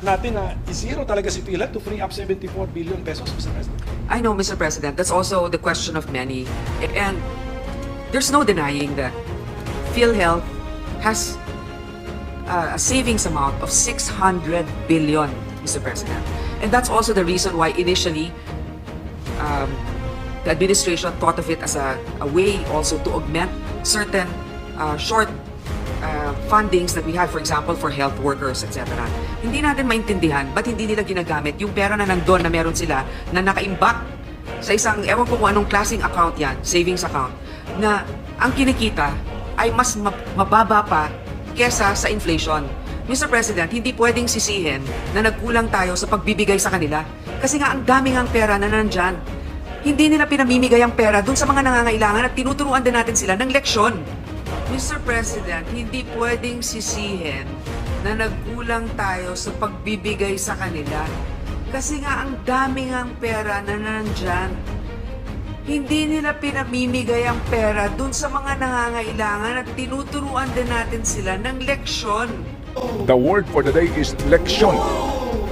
natin na zero talaga si PhilHealth to free up 74 billion pesos, Mr. President. I know, Mr. President, that's also the question of many. And there's no denying that PhilHealth has a savings amount of 600 billion, Mr. President. And that's also the reason why initially the administration thought of it as a way also to augment certain short fundings that we have, for example, for health workers, etc. Hindi natin maintindihan ba't hindi nila ginagamit yung pera na nandun na meron sila na nakaimbak sa isang, ewan ko kung anong klaseng account yan, savings account, na ang kinikita ay mas mababa pa kesa sa inflation. Mr. President, hindi pwedeng sisihin na nagkulang tayo sa pagbibigay sa kanila kasi nga ang daming ang pera na nandyan. Hindi nila pinamimigay ang pera dun sa mga nangangailangan at tinuturuan din natin sila ng leksyon. Mr. President, hindi pwedeng sisihin na nagkulang tayo sa pagbibigay sa kanila kasi nga ang daming ang pera na nandyan. Hindi nila pinamimigay ang pera dun sa mga nangangailangan at tinuturuan din natin sila ng leksyon. The word for the day is leksyon.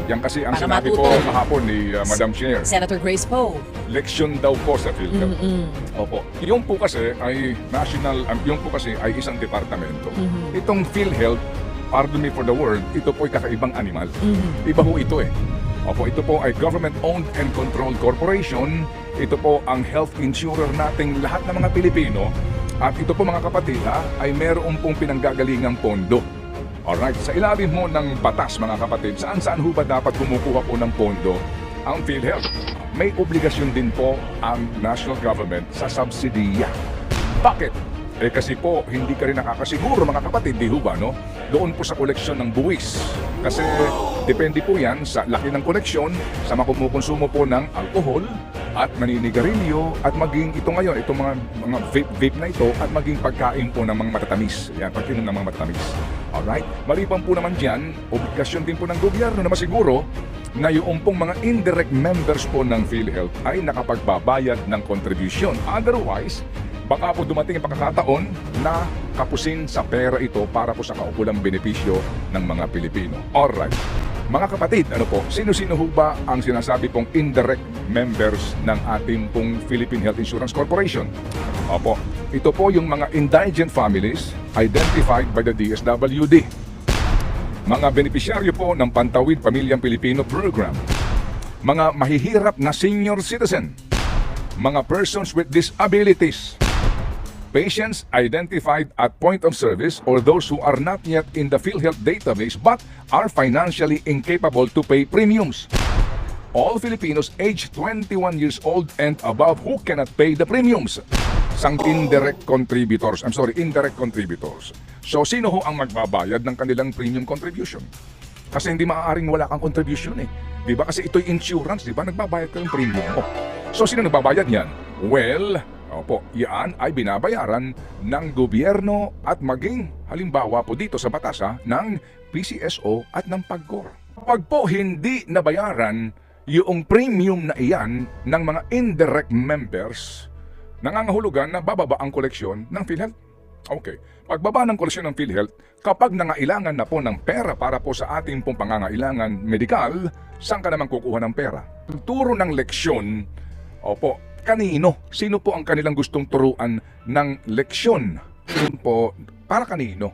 Yan kasi ang Para sinabi matuto. po kahapon ni Madam Chair. Senator Grace Poe. Leksyon daw po sa PhilHealth. Opo. Yung po kasi ay yung po kasi ay isang departamento. Itong PhilHealth, pardon me for the word, ito po ay kakaibang animal. Iba po ito eh. Opo, ito po ay government-owned and controlled corporation. Ito po ang health insurer nating lahat ng mga Pilipino. At ito po mga kapatid ay meron pong pinanggagalingang pondo. Alright, sa ilalim mo ng batas mga kapatid, saan-saan ho ba dapat kumukuha po ng pondo ang PhilHealth? May obligasyon din po ang national government sa subsidiya. Bakit? Eh kasi po, hindi ka rin nakakasiguro mga kapatid, di ho ba, no? Doon po sa koleksyon ng buwis. Kasi depende po yan sa laki ng koleksyon, sa makumukonsumo po ng alkohol at maninigarilyo at maging ito ngayon, itong mga vape na ito at maging pagkain po ng mga matatamis. Yan, pagkinom ng mga matatamis. Alright? Maliban po naman dyan, obligasyon din po ng gobyerno na masiguro na yung pong mga indirect members po ng PhilHealth ay nakapagbabayad ng contribution. Otherwise, baka po dumating ang pagkakataon na kapusin sa pera ito para po sa kaukulang benepisyo ng mga Pilipino. Alright. Mga kapatid, ano po, sino-sino ho ba ang sinasabi pong indirect members ng ating pong Philippine Health Insurance Corporation? Opo, ito po yung mga indigent families identified by the DSWD. Mga benepisyaryo po ng Pantawid Pamilyang Pilipino Program. Mga mahihirap na senior citizen. Mga persons with disabilities. Patients identified at point of service or those who are not yet in the PhilHealth database but are financially incapable to pay premiums. All Filipinos aged 21 years old and above who cannot pay the premiums. Indirect contributors. So sino ho ang magbabayad ng kanilang premium contribution? Kasi hindi maaaring wala kang contribution eh. Di ba? Kasi ito'y insurance, di ba? Nagbabayad ka ng premium mo. So sino nagbabayad yan? Well, opo, yan ay binabayaran ng gobyerno at maging halimbawa po dito sa batas ng PCSO at ng PAGCOR. Pag po hindi nabayaran yung premium na iyan ng mga indirect members, nangangahulugan na bababa ang koleksyon ng PhilHealth. Okay, pagbaba ng koleksyon ng PhilHealth, kapag nangailangan na po ng pera para po sa ating pong pangangailangan medikal, saan ka naman kukuha ng pera? Turo ng leksyon, opo, kanino? Sino po ang kanilang gustong turuan ng leksyon? Yun po, para kanino?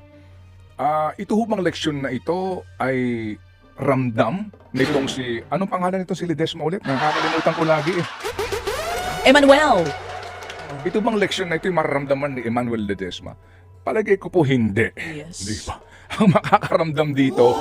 Ito ho bang leksyon na ito ay ramdam nitong si, anong pangalan nito si Ledesma ulit? Nakakalimutan ko lagi eh. Emmanuel. Ito bang leksyon na ito yung mararamdaman ni Emmanuel Ledesma? Palagay ko po hindi. Yes. Di ba? Ang makakaramdam dito,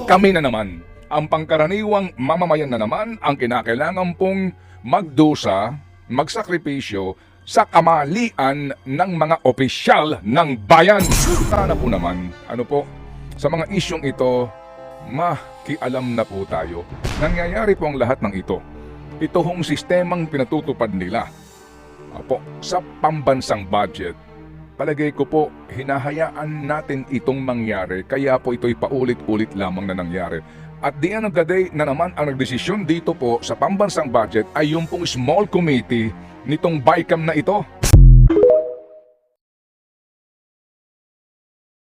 kami na naman. Ang pangkaraniwang mamamayan na naman ang kinakailangan pong magdusa, magsakripisyo sa kamalian ng mga opisyal ng bayan. Sana po naman, ano po, sa mga isyong ito, makialam na po tayo. Nangyayari po ang lahat ng ito. Ito hong sistemang pinatutupad nila. Apo, sa pambansang budget, palagay ko po, hinahayaan natin itong mangyari, kaya po ito'y paulit-ulit lamang na nangyari. At the end of the day na naman ang nagdesisyon dito po sa pambansang budget ay yung pong small committee nitong BICAM na ito.